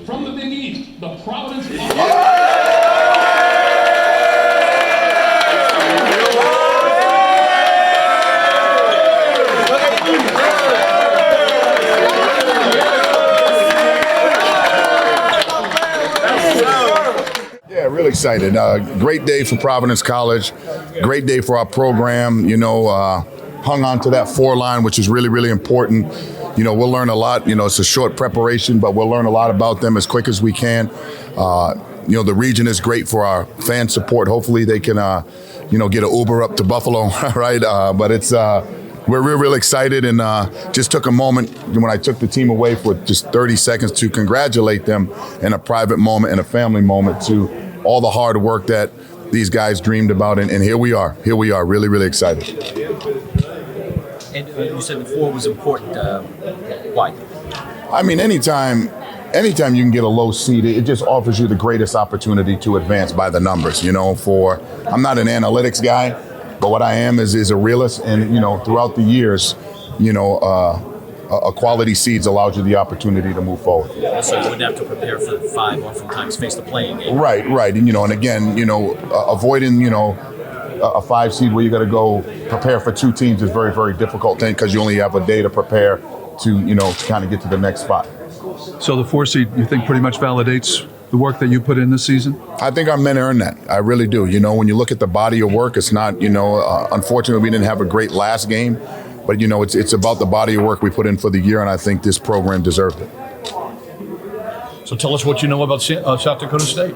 from the Big East, the Providence. Yeah, really excited. Great day for Providence College. Great day for our program. Hung on to that 4 line, which is really, really important. We'll learn a lot. It's a short preparation, but we'll learn a lot about them as quick as we can. The region is great for our fan support. Hopefully they can, get an Uber up to Buffalo, right? But we're real excited, and just took a moment when I took the team away for just 30 seconds to congratulate them in a private moment and a family moment to all the hard work that these guys dreamed about, and here we are, really, really excited. And you said the 4 was important. Why? I mean, anytime you can get a low seed, it just offers you the greatest opportunity to advance by the numbers. I'm not an analytics guy, but what I am is a realist, and throughout the years, a quality seeds allows you the opportunity to move forward. So you wouldn't have to prepare for 5, oftentimes face the playing game. Right, and again, avoiding a 5 seed where you got to go prepare for 2 teams is very, very difficult thing because you only have a day to prepare to kind of get to the next spot. So the 4 seed, you think, pretty much validates the work that you put in this season? I think our men earned that. I really do. When you look at the body of work, it's not, unfortunately we didn't have a great last game, but it's about the body of work we put in for the year, and I think this program deserved it. So tell us what you know about South Dakota State.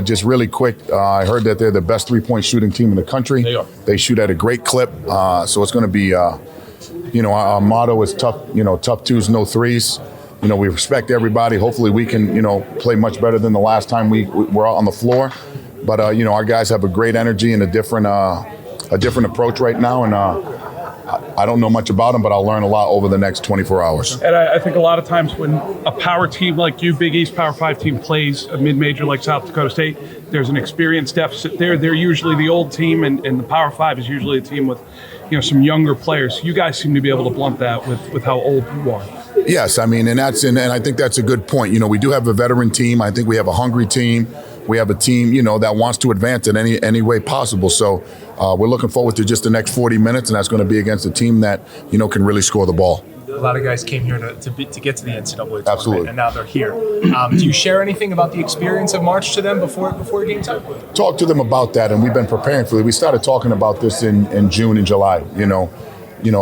Just really quick, I heard that they're the best 3-point shooting team in the country. They are. They shoot at a great clip, so it's going to be, our motto is tough twos, no threes. We respect everybody. Hopefully we can, play much better than the last time we were out on the floor. But, our guys have a great energy and a different approach right now. And I don't know much about them, but I'll learn a lot over the next 24 hours. And I think a lot of times when a power team like you, Big East Power 5 team, plays a mid-major like South Dakota State, there's an experience deficit there. They're usually the old team, and the Power 5 is usually a team with some younger players. You guys seem to be able to blunt that with how old you are. Yes, and I think that's a good point. We do have a veteran team. I think we have a hungry team. We have a team, that wants to advance in any way possible. So we're looking forward to just the next 40 minutes, and that's going to be against a team that, can really score the ball. A lot of guys came here to get to the NCAA tournament, Absolutely. And now they're here. Do you share anything about the experience of March to them before game time? Talk to them about that, and we've been preparing for it. We started talking about this in June and July.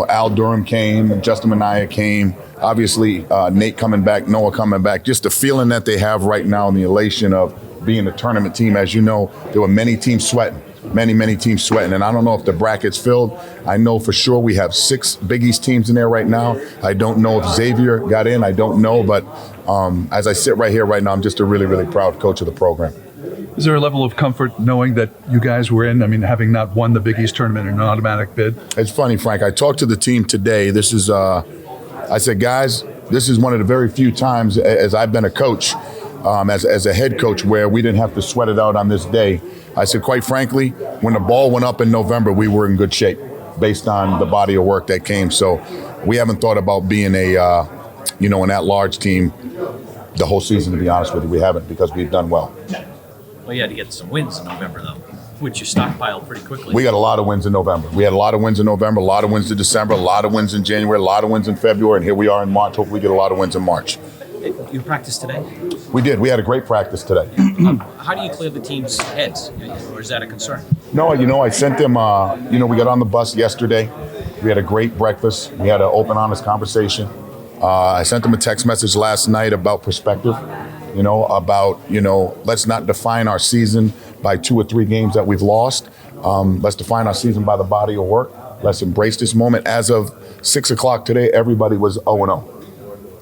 Al Durham came, Justin Minaya came. Obviously, Nate coming back, Noah coming back. Just the feeling that they have right now and the elation of being a tournament team. As you know, there were many teams sweating. Many teams sweating, and I don't know if the bracket's filled. I know for sure we have 6 Big East teams in there right now. I don't know if Xavier got in. I don't know, but as I sit right here right now, I'm just a really, really proud coach of the program. Is there a level of comfort knowing that you guys were in? I mean, having not won the Big East tournament in an automatic bid? It's funny, Frank. I talked to the team today. This is, I said, guys, this is one of the very few times as I've been a coach, as a head coach, where we didn't have to sweat it out on this day. I said, quite frankly, when the ball went up in November, we were in good shape based on the body of work that came. So we haven't thought about being an at-large team the whole season, to be honest with you. We haven't, because we've done well. Well, you had to get some wins in November, though, which you stockpiled pretty quickly. We got a lot of wins in November. We had a lot of wins in November, a lot of wins in December, a lot of wins in January, a lot of wins in February, and here we are in March. Hopefully we get a lot of wins in March. You practiced today? We did. We had a great practice today. How do you clear the team's heads, or is that a concern? No, I sent them, we got on the bus yesterday. We had a great breakfast. We had an open, honest conversation. I sent them a text message last night about perspective, let's not define our season by 2 or 3 games that we've lost. Let's define our season by the body of work. Let's embrace this moment. As of 6 o'clock today, everybody was 0-0.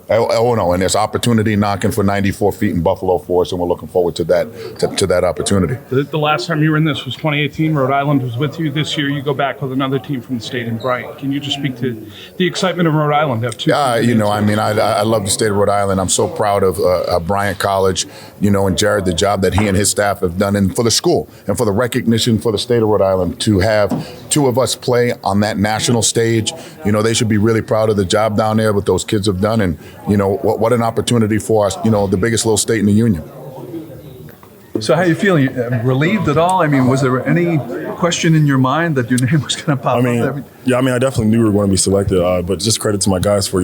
And there's opportunity knocking for 94 feet in Buffalo for us, and we're looking forward to that opportunity. The last time you were in this was 2018. Rhode Island was with you. This year you go back with another team from the state in Bryant. Can you just speak to the excitement of Rhode Island? I love the state of Rhode Island. I'm so proud of Bryant College, and Jared, the job that he and his staff have done, and for the school and for the recognition for the state of Rhode Island to have 2 of us play on that national stage. They should be really proud of the job down there, what those kids have done, and you know, what an opportunity for us, you know, the biggest little state in the union. So how are you feeling? Relieved at all? I mean, was there any question in your mind that your name was going to pop up? I definitely knew we were going to be selected, but just credit to my guys for,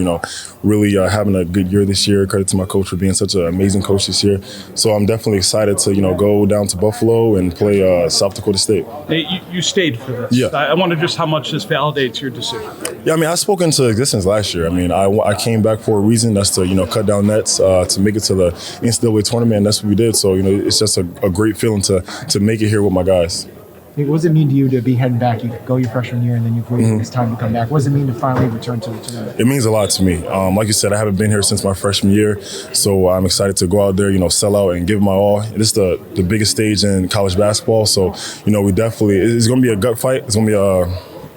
really having a good year this year. Credit to my coach for being such an amazing coach this year. So I'm definitely excited to, go down to Buffalo and play South Dakota State. Hey, you stayed for this. Yeah. I wonder just how much this validates your decision. Yeah, I spoke into existence last year. I came back for a reason. That's to, cut down nets, to make it to the NCAA tournament, and that's what we did. So, it's just a great feeling to make it here with my guys. What does it mean to you to be heading back? You go your freshman year and then you've waited this time to come back. What does it mean to finally return to the tournament? It means a lot to me. Like you said, I haven't been here since my freshman year, so I'm excited to go out there, sell out and give my all. This is the biggest stage in college basketball, so, we definitely, it's going to be a gut fight. It's going to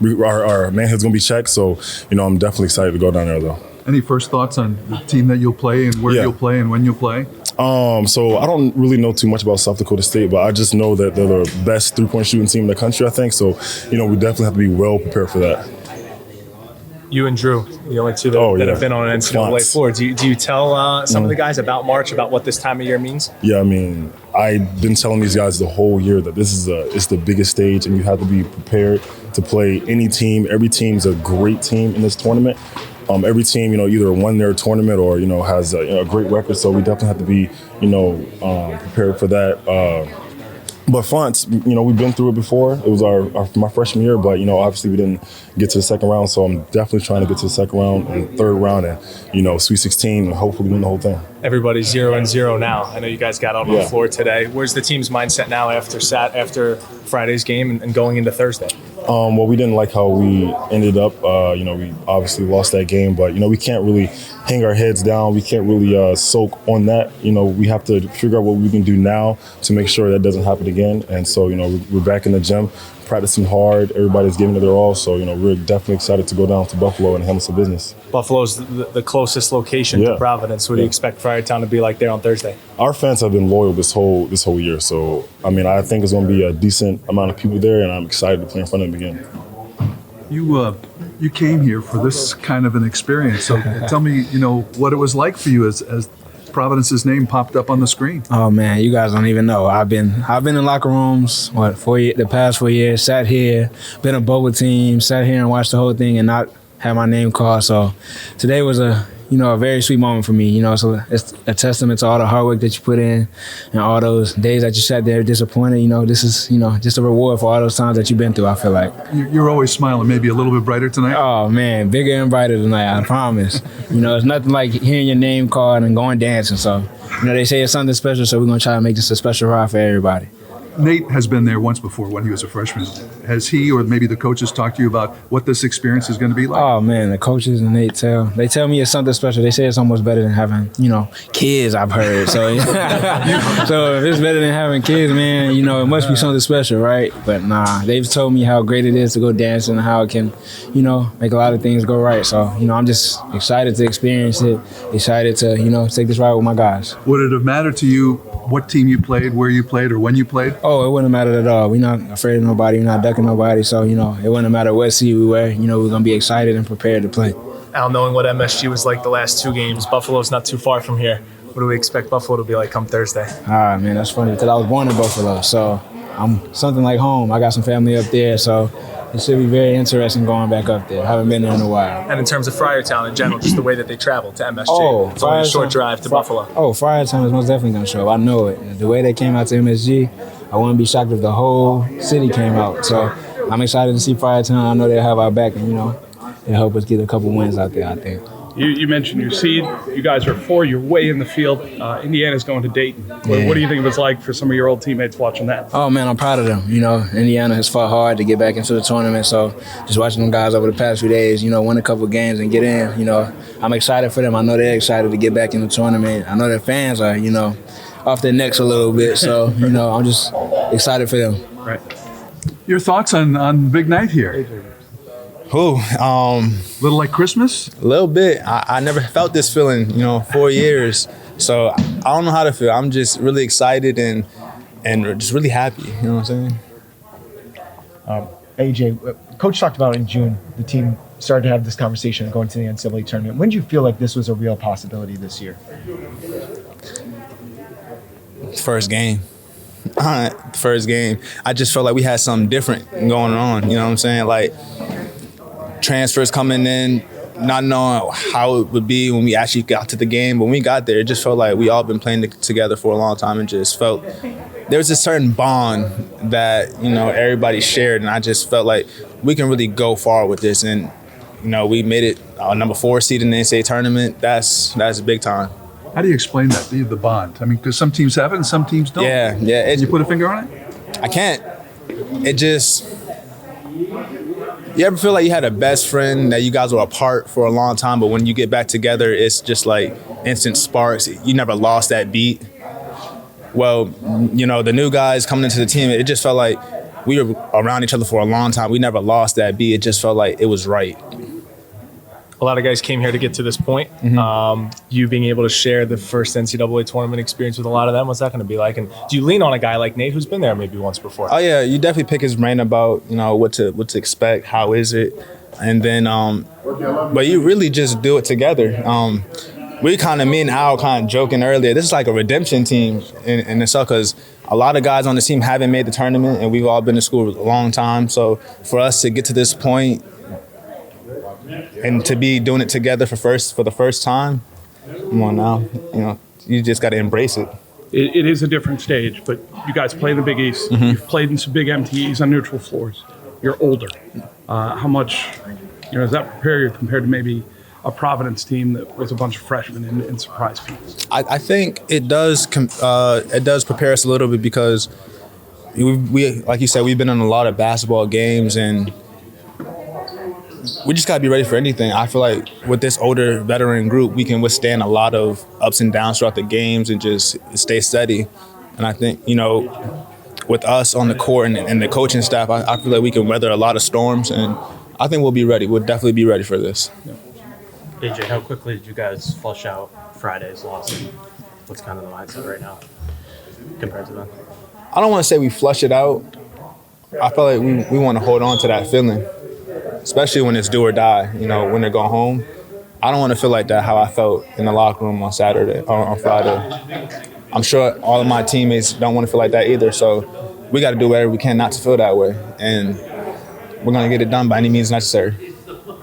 be our manhood's going to be checked, so, I'm definitely excited to go down there, though. Any first thoughts on the team that you'll play and where you'll play and when you'll play? So I don't really know too much about South Dakota State, but I just know that they're the best three-point shooting team in the country, I think. So, we definitely have to be well prepared for that. You and Drew, the only two that have been on an NCAA floor. Do you tell some of the guys about March, about what this time of year means? Yeah, I've been telling these guys the whole year that this is it's the biggest stage, and you have to be prepared to play any team. Every team's a great team in this tournament. Every team, either won their tournament or, has a great record. So we definitely have to be, prepared for that. But Fonts, we've been through it before. It was my freshman year, but, obviously we didn't get to the second round. So I'm definitely trying to get to the second round and third round and, Sweet 16 and hopefully win the whole thing. Everybody's 0-0 now. I know you guys got out on the floor today. Where's the team's mindset now after Friday's game and going into Thursday? Well, we didn't like how we ended up. We obviously lost that game, but, we can't really hang our heads down. We can't really soak on that. We have to figure out what we can do now to make sure that doesn't happen again. And so, we're back in the gym, practicing hard. Everybody's giving it their all. So, we're definitely excited to go down to Buffalo and handle some business. Buffalo's the closest location to Providence. What do you expect Friartown to be like there on Thursday? Our fans have been loyal this whole year. So, I think it's going to be a decent amount of people there, and I'm excited to play in front of them again. You came here for this kind of an experience. So tell me, what it was like for you as Providence's name popped up on the screen. Oh man, you guys don't even know. I've been in locker rooms the past 4 years. Sat here, been a bowl team, sat here and watched the whole thing and not had my name called. So today was a very sweet moment for me. So it's a testament to all the hard work that you put in and all those days that you sat there disappointed. This is just a reward for all those times that you've been through. I feel like you're always smiling. Maybe a little bit brighter tonight. Oh man, bigger and brighter tonight. I promise. It's nothing like hearing your name called and going dancing. So they say it's something special. So we're gonna try to make this a special ride for everybody. Nate has been there once before when he was a freshman. Has he or maybe the coaches talked to you about what this experience is going to be like? Oh man, the coaches and Nate tell me it's something special. They say it's almost better than having kids. I've heard. So so if it's better than having kids, man, it must be something special, right? But nah, they've told me how great it is to go dancing and how it can make a lot of things go right. So I'm just excited to experience it. Excited to take this ride with my guys. Would it have mattered to you what team you played, where you played, or when you played? Oh, it wouldn't have mattered at all. We're not afraid of nobody. We're not ducking nobody. So, it wouldn't matter what seed we were. We're going to be excited and prepared to play. Al, knowing what MSG was like the last two games, Buffalo's not too far from here. What do we expect Buffalo to be like come Thursday? Man, that's funny because I was born in Buffalo. So I'm something like home. I got some family up there. So it should be very interesting going back up there. I haven't been there in a while. And in terms of Friartown in general, just the way that they travel to MSG. It's only a short drive to Buffalo. Oh, Friartown is most definitely going to show up. I know it. The way they came out to MSG, I wouldn't be shocked if the whole city came out. So I'm excited to see Friartown. I know they'll have our back and, they'll help us get a couple wins out there, I think. You mentioned your seed. You guys are 4. You're way in the field. Indiana's going to Dayton. Yeah. What do you think it was like for some of your old teammates watching that? Oh, man, I'm proud of them. Indiana has fought hard to get back into the tournament. So just watching them guys over the past few days, win a couple games and get in, I'm excited for them. I know they're excited to get back in the tournament. I know their fans are, off their necks a little bit. So, I'm just excited for them. Right. Your thoughts on big night here? Little like Christmas? A little bit. I never felt this feeling, 4 years. So I don't know how to feel. I'm just really excited and just really happy. You know what I'm saying? AJ, Coach talked about in June the team started to have this conversation and going to the NCAA tournament. When did you feel like this was a real possibility this year? First game. First game. I just felt like we had something different going on. You know what I'm saying? Like transfers coming in, not knowing how it would be when we actually got to the game. But when we got there, it just felt like we all been playing together for a long time, and just felt there was a certain bond that, you know, everybody shared. And I just felt like we can really go far with this. And, you know, we made it number 4 seed in the NCAA tournament. That's big time. How do you explain that, the bond? I mean, because some teams have it and some teams don't. Yeah. Can you put a finger on it? I can't. It just, you ever feel like you had a best friend that you guys were apart for a long time, but when you get back together, it's just like instant sparks. You never lost that beat. Well, you know, the new guys coming into the team, it just felt like we were around each other for a long time. We never lost that beat. It just felt like it was right. A lot of guys came here to get to this point. You being able to share the first NCAA tournament experience with a lot of them, what's that going to be like? And do you lean on a guy like Nate who's been there maybe once before? Oh yeah, you definitely pick his brain about, you know, what to expect, how is it, and then but you really just do it together. We kind of, me and Al kind of joking earlier, this is like a redemption team in itself, because a lot of guys on the team haven't made the tournament, and we've all been in school a long time. So for us to get to this point and to be doing it together for the first time, come on now, you know, you just got to embrace it. It is a different stage, but you guys play in the Big East. You've played in some big MTEs on neutral floors. You're older. How much, you know, does that prepare you compared to maybe a Providence team that was a bunch of freshmen and surprise people? I think it does prepare us a little bit, because we like you said, we've been in a lot of basketball games, and we just got to be ready for anything. I feel like with this older veteran group, we can withstand a lot of ups and downs throughout the games and just stay steady. And I think, you know, with us on the court and the coaching staff, I feel like we can weather a lot of storms, and I think we'll be ready. We'll definitely be ready for this. Yeah. AJ, how quickly did you guys flush out Friday's loss? And what's kind of the mindset right now compared to that? I don't want to say we flush it out. I feel like we want to hold on to that feeling, especially when it's do or die, you know, when they go home. I don't want to feel like that, how I felt in the locker room on Saturday or on Friday. I'm sure all of my teammates don't want to feel like that either. So we got to do whatever we can not to feel that way. And we're going to get it done by any means necessary.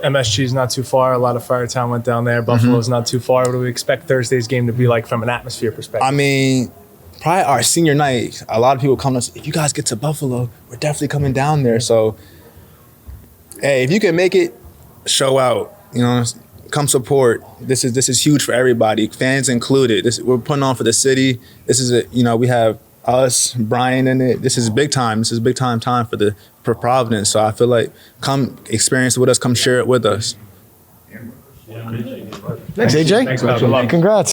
MSG's not too far. A lot of Firetown went down there. Buffalo's not too far. What do we expect Thursday's game to be like from an atmosphere perspective? I mean, probably our senior night, a lot of people come to us, if you guys get to Buffalo, we're definitely coming down there. So, hey, if you can make it, show out. You know, come support. This is huge for everybody, fans included. We're putting on for the city. This is we have us, Brian in it. This is big time. This is big time for Providence. So I feel like come experience it with us, come share it with us. Thanks, AJ. Thanks, man. Good luck. Congrats.